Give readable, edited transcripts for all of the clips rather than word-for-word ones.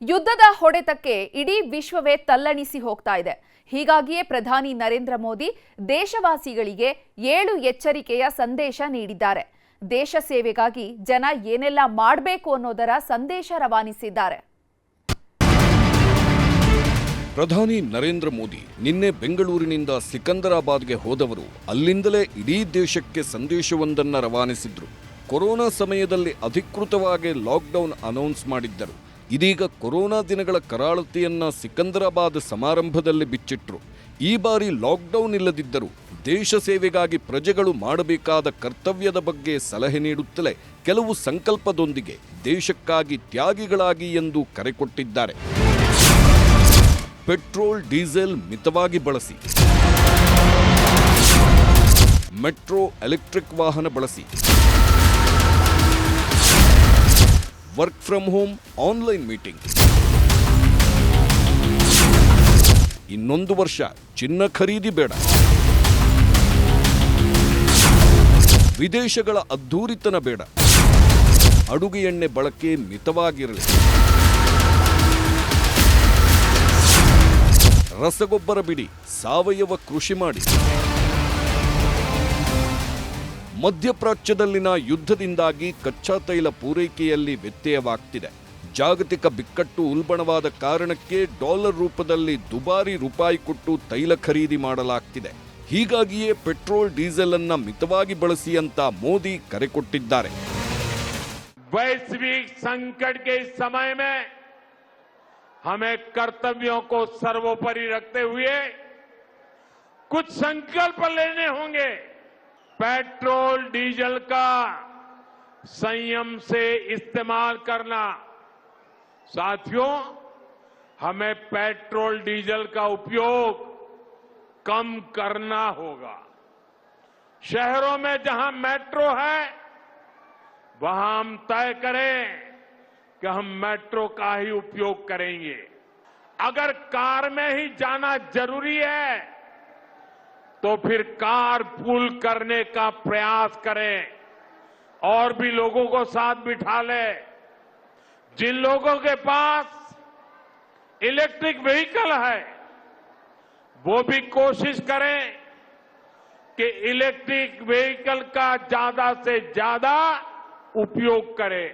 ಯುದ್ಧದ ಹೊಡೆತಕ್ಕೆ ಇಡೀ ವಿಶ್ವವೇ ತಲ್ಲಣಿಸಿ ಹೋಗ್ತಾ ಇದೆ. ಹೀಗಾಗಿಯೇ ಪ್ರಧಾನಿ ನರೇಂದ್ರ ಮೋದಿ ದೇಶವಾಸಿಗಳಿಗೆ 7 ಎಚ್ಚರಿಕೆಯ ಸಂದೇಶ ನೀಡಿದ್ದಾರೆ. ದೇಶ ಸೇವೆಗಾಗಿ ಜನ ಏನೆಲ್ಲ ಮಾಡಬೇಕು ಅನ್ನೋದರ ಸಂದೇಶ ರವಾನಿಸಿದ್ದಾರೆ. ಪ್ರಧಾನಿ ನರೇಂದ್ರ ಮೋದಿ ನಿನ್ನೆ ಬೆಂಗಳೂರಿನಿಂದ ಸಿಕಂದರಾಬಾದ್ಗೆ ಹೋದವರು ಅಲ್ಲಿಂದಲೇ ಇಡೀ ದೇಶಕ್ಕೆ ಸಂದೇಶವೊಂದನ್ನು ರವಾನಿಸಿದ್ರು. ಕೊರೋನಾ ಸಮಯದಲ್ಲಿ ಅಧಿಕೃತವಾಗಿ ಲಾಕ್ಡೌನ್ ಅನೌನ್ಸ್ ಮಾಡಿದ್ದರು. ಇದೀಗ ಕೊರೋನಾ ದಿನಗಳ ಕರಾಳತೆಯನ್ನ ಸಿಕಂದರಾಬಾದ್ ಸಮಾರಂಭದಲ್ಲಿ ಬಿಚ್ಚಿಟ್ರು. ಈ ಬಾರಿ ಲಾಕ್ಡೌನ್ ಇಲ್ಲದಿದ್ದರೂ ದೇಶ ಸೇವೆಗಾಗಿ ಪ್ರಜೆಗಳು ಮಾಡಬೇಕಾದ ಕರ್ತವ್ಯದ ಬಗ್ಗೆ ಸಲಹೆ ನೀಡುತ್ತಲೇ ಕೆಲವು ಸಂಕಲ್ಪದೊಂದಿಗೆ ದೇಶಕ್ಕಾಗಿ ತ್ಯಾಗಿಗಳಾಗಿ ಎಂದು ಕರೆ ಕೊಟ್ಟಿದ್ದಾರೆ. ಪೆಟ್ರೋಲ್ ಡೀಸೆಲ್ ಮಿತವಾಗಿ ಬಳಸಿ, ಮೆಟ್ರೋ ಎಲೆಕ್ಟ್ರಿಕ್ ವಾಹನ ಬಳಸಿ, work from home, online meeting. ಇನ್ನೊಂದು ವರ್ಷ ಚಿನ್ನ ಖರೀದಿ ಬೇಡ, ವಿದೇಶಗಳ ಅದ್ಧೂರಿತನ ಬೇಡ, ಅಡುಗೆ ಎಣ್ಣೆ ಬಳಕೆ ಮಿತವಾಗಿರಲಿ, ರಸಗೊಬ್ಬರ ಬಿಡಿ, ಸಾವಯವ ಕೃಷಿ ಮಾಡಿ. ಮಧ್ಯಪ್ರಾಚ್ಯದಲ್ಲಿನ ಯುದ್ಧದಿಂದಾಗಿ ಕಚ್ಚಾ ತೈಲ ಪೂರೈಕೆಯಲ್ಲಿ ವ್ಯತ್ಯಯವಾಗ್ತಿದೆ. ಜಾಗತಿಕ ಬಿಕ್ಕಟ್ಟು ಉಲ್ಬಣವಾದ ಕಾರಣಕ್ಕೆ ಡಾಲರ್ ರೂಪದಲ್ಲಿ ದುಬಾರಿ ರೂಪಾಯಿ ಕೊಟ್ಟು ತೈಲ ಖರೀದಿ ಮಾಡಲಾಗ್ತಿದೆ. ಹೀಗಾಗಿಯೇ ಪೆಟ್ರೋಲ್ ಡೀಸೆಲ್ ಅನ್ನ ಮಿತವಾಗಿ ಬಳಸಿ ಅಂತ ಮೋದಿ ಕರೆ ಕೊಟ್ಟಿದ್ದಾರೆ. वैश्विक संकट के इस समय में हमें कर्तव्यों को सर्वोपरि रखते हुए कुछ संकल्प लेने होंगे. पेट्रोल डीजल का संयम से इस्तेमाल करना. साथियों, हमें पेट्रोल डीजल का उपयोग कम करना होगा. शहरों में जहां मेट्रो है वहां हम तय करें कि हम मेट्रो का ही उपयोग करेंगे. अगर कार में ही जाना जरूरी है तो फिर कार पूल करने का प्रयास करें और भी लोगों को साथ बिठा ले. जिन लोगों के पास इलेक्ट्रिक व्हीकल है वो भी कोशिश करें कि इलेक्ट्रिक व्हीकल का ज्यादा से ज्यादा उपयोग करें.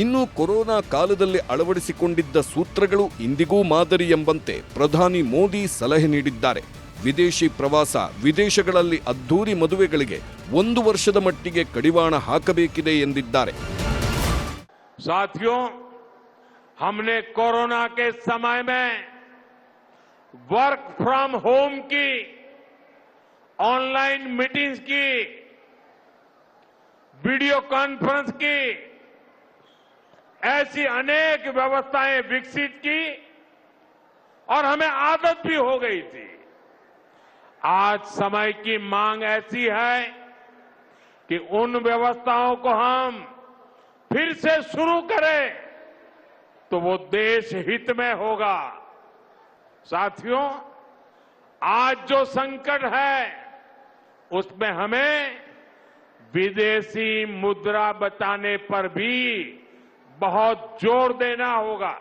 ಇನ್ನು ಕೊರೋನಾ ಕಾಲದಲ್ಲಿ ಅಳವಡಿಸಿಕೊಂಡಿದ್ದ ಸೂತ್ರಗಳು ಇಂದಿಗೂ ಮಾದರಿ ಎಂಬಂತೆ ಪ್ರಧಾನಿ ಮೋದಿ ಸಲಹೆ ನೀಡಿದ್ದಾರೆ. ವಿದೇಶಿ ಪ್ರವಾಸ, ವಿದೇಶಗಳಲ್ಲಿ ಅದ್ಧೂರಿ ಮದುವೆಗಳಿಗೆ 1 ವರ್ಷದ ಮಟ್ಟಿಗೆ ಕಡಿವಾಣ ಹಾಕಬೇಕಿದೆ ಎಂದಿದ್ದಾರೆ. साथियों, हमने कोरोना के समय में वर्क फ्रॉम होम की, ऑनलाइन मीटिंग्स की, वीडियो कॉन्फ्रेंस की, ऐसी अनेक व्यवस्थाएं विकसित की और हमें आदत भी हो गई थी. आज समय की मांग ऐसी है कि उन व्यवस्थाओं को हम फिर से शुरू करें तो वो देश हित में होगा. साथियों, आज जो संकट है उसमें हमें विदेशी मुद्रा बचाने पर भी बहुत जोर देना होगा.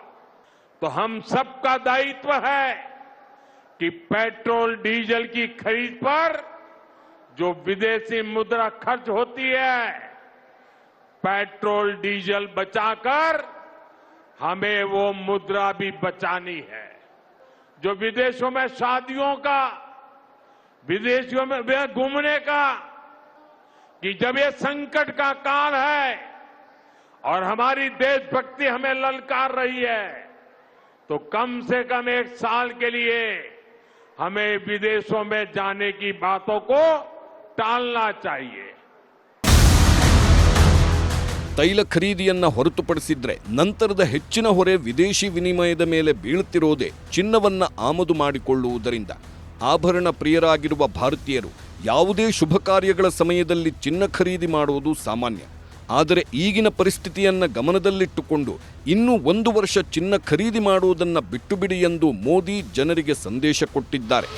तो हम सबका दायित्व है कि पेट्रोल डीजल की खरीद पर जो विदेशी मुद्रा खर्च होती है, पेट्रोल डीजल बचाकर हमें वो मुद्रा भी बचानी है. जो विदेशों में शादियों का, विदेशों में घूमने का, कि जब ये संकट का काल है और हमारी देशभक्ति हमें ललकार रही है तो कम से कम 1 साल के लिए हमें विदेशों में जाने की बातों को टालना चाहिए. ತೈಲ ಖರೀದಿಯನ್ನ ಹೊರತುಪಡಿಸಿದ್ರೆ ನಂತರದ ಹೆಚ್ಚಿನ ಹೊರೆ ವಿದೇಶಿ ವಿನಿಮಯದ ಮೇಲೆ ಬೀಳುತ್ತಿರೋದೇ ಚಿನ್ನವನ್ನ ಆಮದು ಮಾಡಿಕೊಳ್ಳುವುದರಿಂದ. ಆಭರಣ ಪ್ರಿಯರಾಗಿರುವ ಭಾರತೀಯರು ಯಾವುದೇ ಶುಭ ಕಾರ್ಯಗಳ ಸಮಯದಲ್ಲಿ ಚಿನ್ನ ಖರೀದಿ ಮಾಡುವುದು ಸಾಮಾನ್ಯ. ಆದರೆ ಈಗಿನ ಪರಿಸ್ಥಿತಿಯನ್ನ ಗಮನದಲ್ಲಿಟ್ಟುಕೊಂಡು ಇನ್ನೂ 1 ವರ್ಷ ಚಿನ್ನ ಖರೀದಿ ಮಾಡುವುದನ್ನು ಬಿಟ್ಟು ಬಿಡಿ ಎಂದು ಮೋದಿ ಜನರಿಗೆ ಸಂದೇಶ ಕೊಟ್ಟಿದ್ದಾರೆ.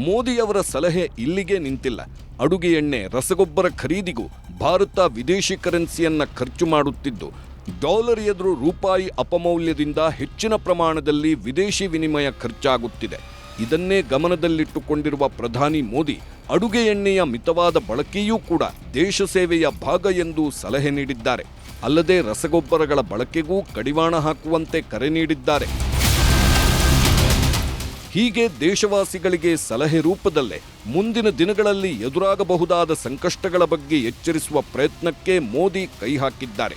ಮೋದಿಯವರ ಸಲಹೆ ಇಲ್ಲಿಗೆ ನಿಂತಿಲ್ಲ. ಅಡುಗೆ ಎಣ್ಣೆ, ರಸಗೊಬ್ಬರ ಖರೀದಿಗೂ ಭಾರತ ವಿದೇಶಿ ಕರೆನ್ಸಿಯನ್ನ ಖರ್ಚು ಮಾಡುತ್ತಿದ್ದು, ಡಾಲರ್ ಎದುರು ರೂಪಾಯಿ ಅಪಮೌಲ್ಯದಿಂದ ಹೆಚ್ಚಿನ ಪ್ರಮಾಣದಲ್ಲಿ ವಿದೇಶಿ ವಿನಿಮಯ ಖರ್ಚಾಗುತ್ತಿದೆ. ಇದನ್ನೇ ಗಮನದಲ್ಲಿಟ್ಟುಕೊಂಡಿರುವ ಪ್ರಧಾನಿ ಮೋದಿ ಅಡುಗೆ ಎಣ್ಣೆಯ ಮಿತವಾದ ಬಳಕೆಯೂ ಕೂಡ ದೇಶ ಸೇವೆಯ ಭಾಗ ಎಂದು ಸಲಹೆ ನೀಡಿದ್ದಾರೆ. ಅಲ್ಲದೆ ರಸಗೊಬ್ಬರಗಳ ಬಳಕೆಗೂ ಕಡಿವಾಣ ಹಾಕುವಂತೆ ಕರೆ ನೀಡಿದ್ದಾರೆ. ಹೀಗೆ ದೇಶವಾಸಿಗಳಿಗೆ ಸಲಹೆ ರೂಪದಲ್ಲೇ ಮುಂದಿನ ದಿನಗಳಲ್ಲಿ ಎದುರಾಗಬಹುದಾದ ಸಂಕಷ್ಟಗಳ ಬಗ್ಗೆ ಎಚ್ಚರಿಸುವ ಪ್ರಯತ್ನಕ್ಕೆ ಮೋದಿ ಕೈ ಹಾಕಿದ್ದಾರೆ.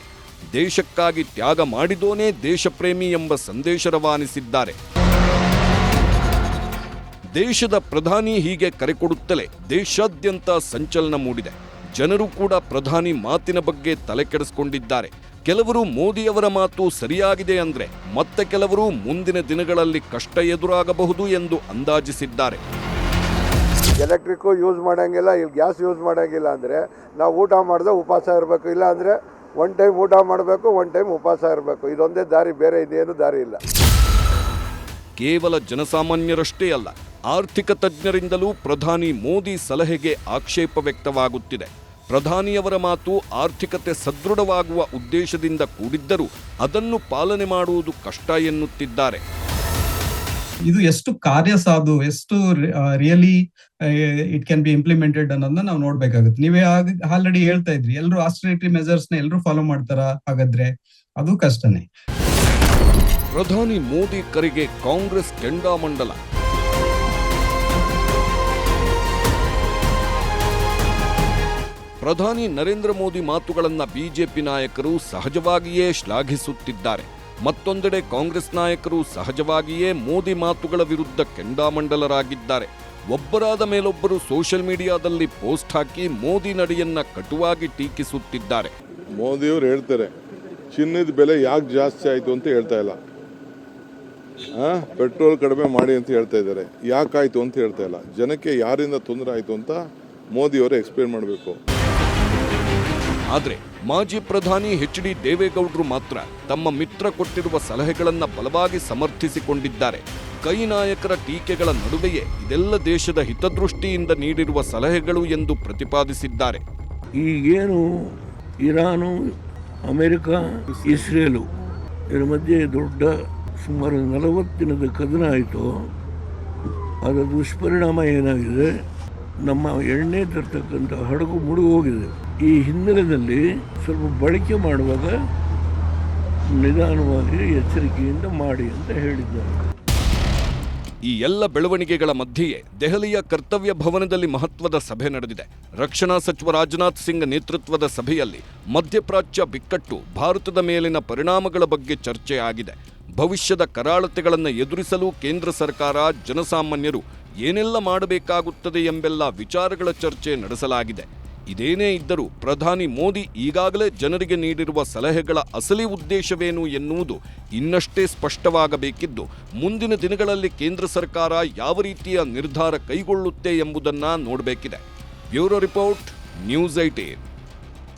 ದೇಶಕ್ಕಾಗಿ ತ್ಯಾಗ ಮಾಡಿದೋನೇ ದೇಶಪ್ರೇಮಿ ಎಂಬ ಸಂದೇಶ ರವಾನಿಸಿದ್ದಾರೆ. ದೇಶದ ಪ್ರಧಾನಿ ಹೀಗೆ ಕರೆ ಕೊಡುತ್ತಲೇ ದೇಶಾದ್ಯಂತ ಸಂಚಲನ ಮೂಡಿದೆ. ಜನರು ಕೂಡ ಪ್ರಧಾನಿ ಮಾತಿನ ಬಗ್ಗೆ ತಲೆ ಕೆಡಿಸಿಕೊಂಡಿದ್ದಾರೆ. ಕೆಲವರು ಮೋದಿಯವರ ಮಾತು ಸರಿಯಾಗಿದೆ ಅಂದ್ರೆ ಮತ್ತೆ ಕೆಲವರು ಮುಂದಿನ ದಿನಗಳಲ್ಲಿ ಕಷ್ಟ ಎದುರಾಗಬಹುದು ಎಂದು ಅಂದಾಜಿಸಿದ್ದಾರೆ. ಎಲೆಕ್ಟ್ರಿಕ್ಕು ಯೂಸ್ ಮಾಡೋಂಗಿಲ್ಲ, ಇಲ್ಲಿ ಗ್ಯಾಸ್ ಯೂಸ್ ಮಾಡೋಂಗಿಲ್ಲ ಅಂದರೆ ನಾವು ಊಟ ಮಾಡಿದ್ರೆ ಉಪವಾಸ ಇರಬೇಕು, ಇಲ್ಲ ಅಂದರೆ ಒನ್ ಟೈಮ್ ಊಟ ಮಾಡಬೇಕು, ಒನ್ ಟೈಮ್ ಉಪವಾಸ ಇರಬೇಕು. ಇದೊಂದೇ ದಾರಿ, ಬೇರೆ ಇನ್ನೇನು ದಾರಿ ಇಲ್ಲ. ಕೇವಲ ಜನಸಾಮಾನ್ಯರಷ್ಟೇ ಅಲ್ಲ, ಆರ್ಥಿಕ ತಜ್ಞರಿಂದಲೂ ಪ್ರಧಾನಿ ಮೋದಿ ಸಲಹೆಗೆ ಆಕ್ಷೇಪ ವ್ಯಕ್ತವಾಗುತ್ತಿದೆ. ಪ್ರಧಾನಿಯವರ ಮಾತು ಆರ್ಥಿಕತೆ ಸದೃಢವಾಗುವ ಉದ್ದೇಶದಿಂದ ಕೂಡಿದ್ದರೂ ಅದನ್ನು ಪಾಲನೆ ಮಾಡುವುದು ಕಷ್ಟ ಎನ್ನುತ್ತಿದ್ದಾರೆ. ಇದು ಎಷ್ಟು ಕಾರ್ಯಸಾಧು, ಎಷ್ಟು really it can be implemented ಅನ್ನೋದನ್ನ ನಾವು ನೋಡ್ಬೇಕಾಗುತ್ತೆ. ನೀವೇ ಆಲ್ರೆಡಿ ಹೇಳ್ತಾ ಇದ್ರಿ, ಎಲ್ಲರೂ ಆಸ್ಟರಿಟಿ ಮೆಜರ್ಸ್ ನ ಎಲ್ಲರೂ ಫಾಲೋ ಮಾಡ್ತಾರ? ಹಾಗಾದ್ರೆ ಅದು ಕಷ್ಟನೇ. ಪ್ರಧಾನಿ ಮೋದಿ ಕರೆಗೆ ಕಾಂಗ್ರೆಸ್ ಕೆಂಡಾಮಂಡಲ. ಪ್ರಧಾನಿ ನರೇಂದ್ರ ಮೋದಿ ಮಾತುಗಳನ್ನು ಬಿಜೆಪಿ ನಾಯಕರು ಸಹಜವಾಗಿಯೇ ಶ್ಲಾಘಿಸುತ್ತಿದ್ದಾರೆ. ಮತ್ತೊಂದೆಡೆ ಕಾಂಗ್ರೆಸ್ ನಾಯಕರು ಸಹಜವಾಗಿಯೇ ಮೋದಿ ಮಾತುಗಳ ವಿರುದ್ಧ ಕೆಂಡಾಮಂಡಲರಾಗಿದ್ದಾರೆ. ಒಬ್ಬರಾದ ಮೇಲೊಬ್ಬರು ಸೋಷಿಯಲ್ ಮೀಡಿಯಾದಲ್ಲಿ ಪೋಸ್ಟ್ ಹಾಕಿ ಮೋದಿ ನಡೆಯನ್ನ ಕಟುವಾಗಿ ಟೀಕಿಸುತ್ತಿದ್ದಾರೆ. ಮೋದಿಯವರು ಹೇಳ್ತಾರೆ, ಚಿನ್ನದ ಬೆಲೆ ಯಾಕೆ ಜಾಸ್ತಿ ಆಯಿತು ಅಂತ ಹೇಳ್ತಾ ಇಲ್ಲ, ಪೆಟ್ರೋಲ್ ಕಡಿಮೆ ಮಾಡಿ ಅಂತ ಹೇಳ್ತಾ ಇದ್ದಾರೆ. ಯಾಕಾಯಿತು ಅಂತ ಹೇಳ್ತಾ ಇಲ್ಲ. ಜನಕ್ಕೆ ಯಾರಿಂದ ತೊಂದರೆ ಆಯಿತು ಅಂತ ಮೋದಿಯವರು ಎಕ್ಸ್ಪ್ಲೇನ್ ಮಾಡಬೇಕು. ಆದರೆ ಮಾಜಿ ಪ್ರಧಾನಿ ಎಚ್.ಡಿ. ದೇವೇಗೌಡರು ಮಾತ್ರ ತಮ್ಮ ಮಿತ್ರ ಕೊಟ್ಟಿರುವ ಸಲಹೆಗಳನ್ನು ಬಲವಾಗಿ ಸಮರ್ಥಿಸಿಕೊಂಡಿದ್ದಾರೆ. ಕೈ ನಾಯಕರ ಟೀಕೆಗಳ ನಡುವೆಯೇ ಇದೆಲ್ಲ ದೇಶದ ಹಿತದೃಷ್ಟಿಯಿಂದ ನೀಡಿರುವ ಸಲಹೆಗಳು ಎಂದು ಪ್ರತಿಪಾದಿಸಿದ್ದಾರೆ. ಈಗೇನು ಇರಾನು, ಅಮೆರಿಕ, ಇಸ್ರೇಲು ಇದರ ಮಧ್ಯೆ ದೊಡ್ಡ ಸುಮಾರು 40 ದಿನದ ಕದನ ಆಯಿತು. ಅದರ ದುಷ್ಪರಿಣಾಮ ಏನಾಗಿದೆ, ನಮ್ಮ ಎಣ್ಣೆ ತರ್ತಕ್ಕಂಥ ಹಡಗು ಮುಳುಗಿ ಹೋಗಿದೆ. ಈ ಹಿನ್ನೆಲೆಯಲ್ಲಿ ಸ್ವಲ್ಪ ಬಳಕೆ ಮಾಡುವಾಗ ನಿಧಾನವಾಗಿ ಎಚ್ಚರಿಕೆಯಿಂದ ಮಾಡಿ ಅಂತ ಹೇಳಿದ್ದಾರೆ. ಈ ಎಲ್ಲ ಬೆಳವಣಿಗೆಗಳ ಮಧ್ಯೆಯೇ ದೆಹಲಿಯ ಕರ್ತವ್ಯ ಭವನದಲ್ಲಿ ಮಹತ್ವದ ಸಭೆ ನಡೆದಿದೆ. ರಕ್ಷಣಾ ಸಚಿವ ರಾಜನಾಥ್ ಸಿಂಗ್ ನೇತೃತ್ವದ ಸಭೆಯಲ್ಲಿ ಮಧ್ಯಪ್ರಾಚ್ಯ ಬಿಕ್ಕಟ್ಟು, ಭಾರತದ ಮೇಲಿನ ಪರಿಣಾಮಗಳ ಬಗ್ಗೆ ಚರ್ಚೆ ಆಗಿದೆ. ಭವಿಷ್ಯದ ಕರಾಳತೆಗಳನ್ನು ಎದುರಿಸಲು ಕೇಂದ್ರ ಸರ್ಕಾರ, ಜನಸಾಮಾನ್ಯರು ಏನೆಲ್ಲ ಮಾಡಬೇಕಾಗುತ್ತದೆ ಎಂಬೆಲ್ಲ ವಿಚಾರಗಳ ಚರ್ಚೆ ನಡೆಸಲಾಗಿದೆ. ಇದೇನೇ ಇದ್ದರೂ ಪ್ರಧಾನಿ ಮೋದಿ ಈಗಾಗಲೇ ಜನರಿಗೆ ನೀಡಿರುವ ಸಲಹೆಗಳ ಅಸಲಿ ಉದ್ದೇಶವೇನು ಎನ್ನುವುದು ಇನ್ನಷ್ಟೇ ಸ್ಪಷ್ಟವಾಗಬೇಕಿದ್ದು, ಮುಂದಿನ ದಿನಗಳಲ್ಲಿ ಕೇಂದ್ರ ಸರ್ಕಾರ ಯಾವ ರೀತಿಯ ನಿರ್ಧಾರ ಕೈಗೊಳ್ಳುತ್ತೆ ಎಂಬುದನ್ನು ನೋಡಬೇಕಿದೆ. Bureau report, news 18.